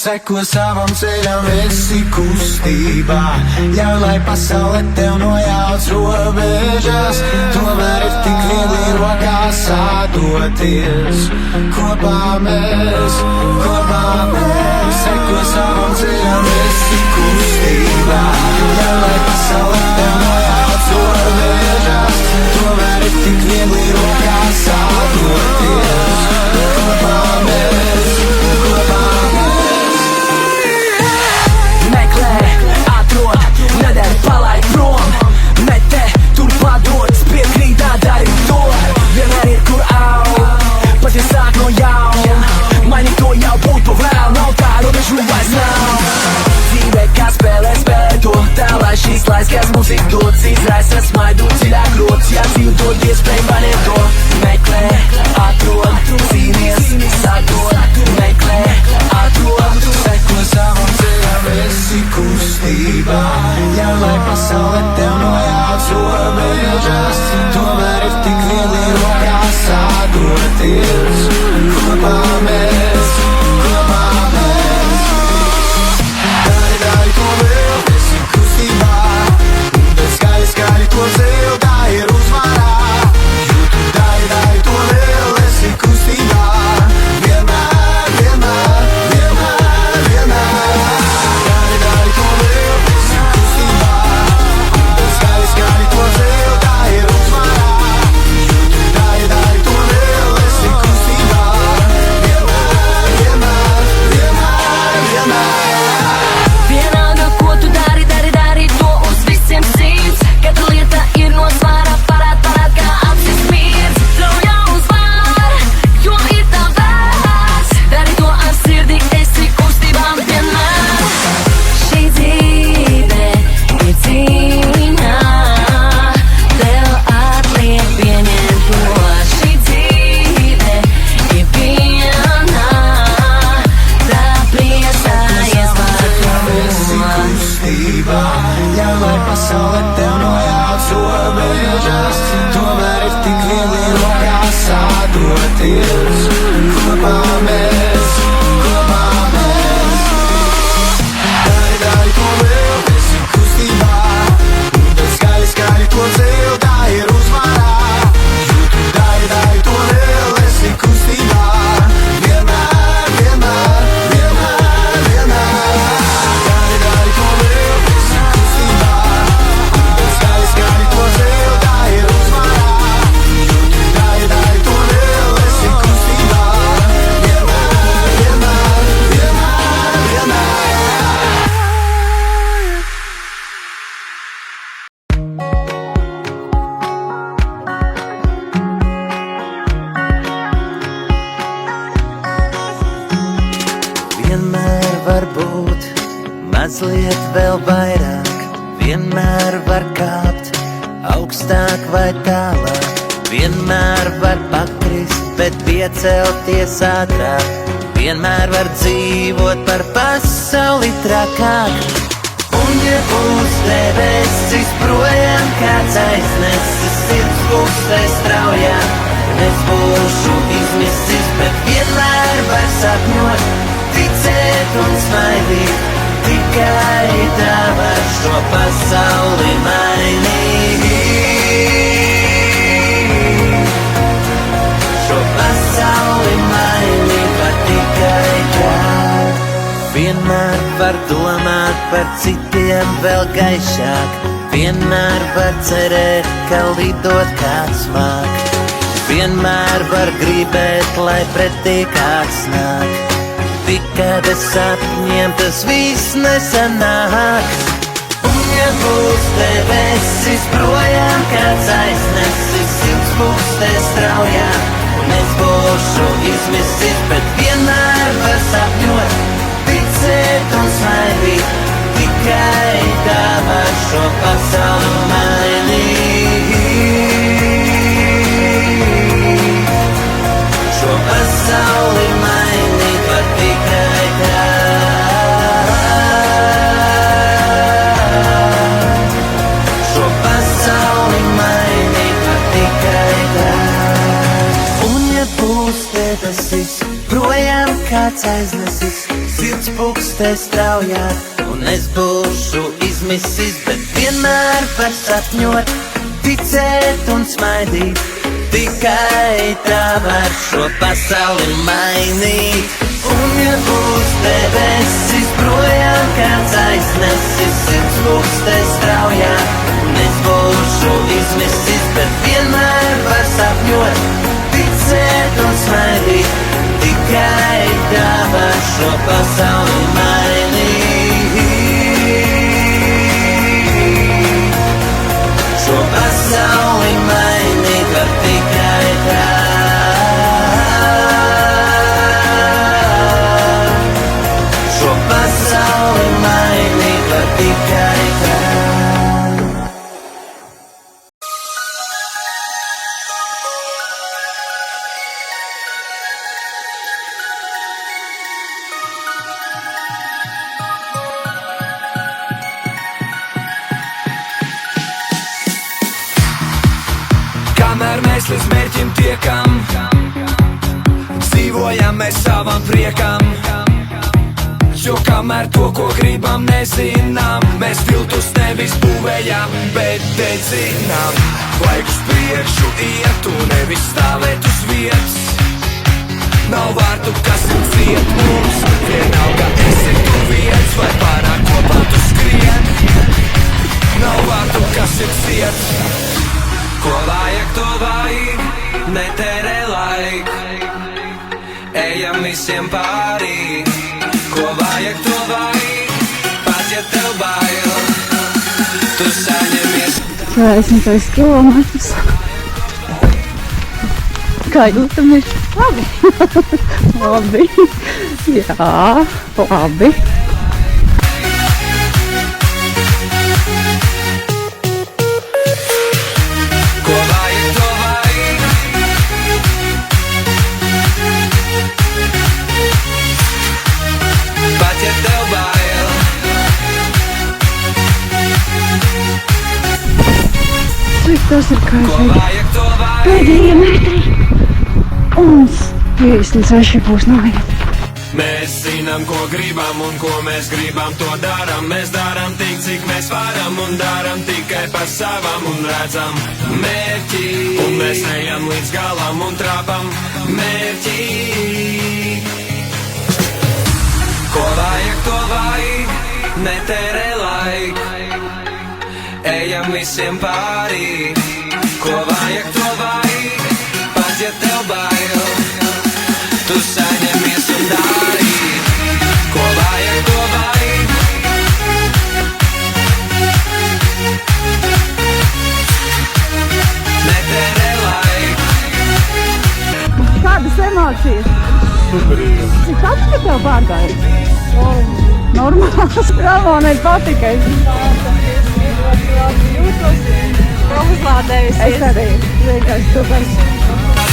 Seko savam ceļam, esi kustībā. Ļauj, lai pasaule tev nojauc robežas. Tomēr ir tik viegli rokās sadoties. Kopā mēs. Seko savam ceļam, esi kustībā. Ļauj, lai pasaule tev nojauc robežas. Tomēr ir tik viegli rokās sadoties. Kopā mēs. Nedēļ palaid prom, metē, tur padodas, piekrītā dari to. Vienmēr ir kur aug, pat ja sāk no jauna. Mani to jau būtu vēl, nav tā robežu vairs nav. Dzīve kā spēlē to, tā lai šīs laiskas mūzika dots. Izraisa smaidu dziļāk rots, ja dzīv dod iespēju maniem to. Meklē, atrod, cīnies, sadod. Meklē, atrod, seko savam ceļam, esi kustībā. Ļauj, lai pasaule tev nojauc robežas. Tomēr ir tik viegli rokās sadoties. Kopā mēs. Dari to vēl, esi kustībā. Bet skaļi to zēl, tā ir uzvarā. Jo tu dari to vēl, esi kustībā. Vienmēr. Dari to vēl, esi kustībā. Bet skaļi to zēl, tā ir uzvarā. Jo tu dari to vēl, esi kustībā. Vienmēr. vienalga, ko tu dari to uz visiem simts. Katra lieta ir no svara, parād, kā apsis mirs. Trauja uzvar, jo ir tā vērts. Dari to ar sirdi, esi kustībām vienmēr. Šī dzīve ir cīņa, tev atliek pieņemt to. Šī dzīve ir viena, tā priecājies par Esi to. kustībā. Ļauj, lai pasaule tev nojauc robežas. Tomēr ir tik viegli rokās sadoties. Kopā mēs. Dari to vēl, esi kustībā. Bet skaļi to zēl, tā ir uzvarā. Jo tu dari to vēl, esi kustībā. Vienmēr. Dari to vēl, esi kustībā. Bet skaļi to zēl, tā ir uzvarā. Jo tu dari to vēl, esi kustībā. Vienmēr. Vienmēr var būt mazliet vēl vairāk. Vienmēr var kāpt augstāk vai tālāk. Vienmēr var pakrist, bet piecelties ātrāk. Vienmēr var dzīvot par pasauli trakāk. Un ja būs debesis projām, kāds aiznesis sirds pulsēs straujām. Es būšu izmisis, bet vienmēr var sapņot, ticēt un smaidīt. Tikai tā var šo pasauli mainīt. Šo pasauli mainīt var tikai tā. Vienmēr var domāt par citiem vēl gaišāk. Vienmēr var cerēt, ka lidot kāds māk. Vienmēr var gribēt, lai pretī kāds nāk. Tikai bez sapņiem tas viss nesanāk. Un ja būs debesis projām, kāds aiznesis silts pulsēs straujām. Un es būšu izmisis, bet vienmēr var sapņot, ticēt un smaidīt. Tikai tā var šo pasauli mainīt. Šo pasauli mainīt var tikai tā. Šo pasauli mainīt var tikai tā. Un ja būs debesis projām, kāds aiznesis, sirds pukstē straujā, un es būšu izmisis, bet vienmēr var sapņot, ticēt un smaidīt. Tikai tā var šo pasauli mainīt. Un ja būs debesis projām, kāds aiznesis, sirds pukstē straujā, un es būšu izmisis, bet vienmēr var sapņot, ticēt un smaidīt. Tikai tā var šo pasauli mainīt. Šo pasauli mainīt var tikai tā. Šo pasauli mainīt var tikai tā. Kamēr mēs līdz mērķim tiekam, dzīvojam mēs savam priekam. Jo kamēr to, ko gribam, nezinām, mēs tiltus nevis būvējam, bet dedzinām. Vajag uz priekšu iet un nevis stāvēt uz vietas. Nav vārtu, kas ciet mums, vienalga esi tu viens vai pārāk kopā tu skrien. Nav vārtu, kas ir ciet. Ko vajag, to vajag, netērē laiku, ejam visiem pārī. Ko vajag, to vajag, pat ja tev bail, tu saņemies. 40 kilometrus. Kā jūtamies? Labi. Labi. Jā, labi. Ko vajag, to vajag, pat ja tev bail. Cik tas ir kā Ko vajag, to vajag, pēdējie metri. Un 56 būs noiet. mēs zinām, ko gribam un ko mēs gribam, to daram. Mēs daram tik, cik mēs varam un daram tikai par savam un redzam mērķi. Un mēs ejam līdz galam un trāpam mērķi. Ko vajag, to vajag, netērē laiku, ejam visiem pārī. Ko vajag, to vajag, pat ja tev bail, tu saņemies un dari. Ko vajag, to vajag, netērē laiku. Kādas emocijas? Superīgi. Cik patika tev pārgājis? Normāls. Ramonai patika. Jūtos uzlādējusies. Es arī vienkārši super.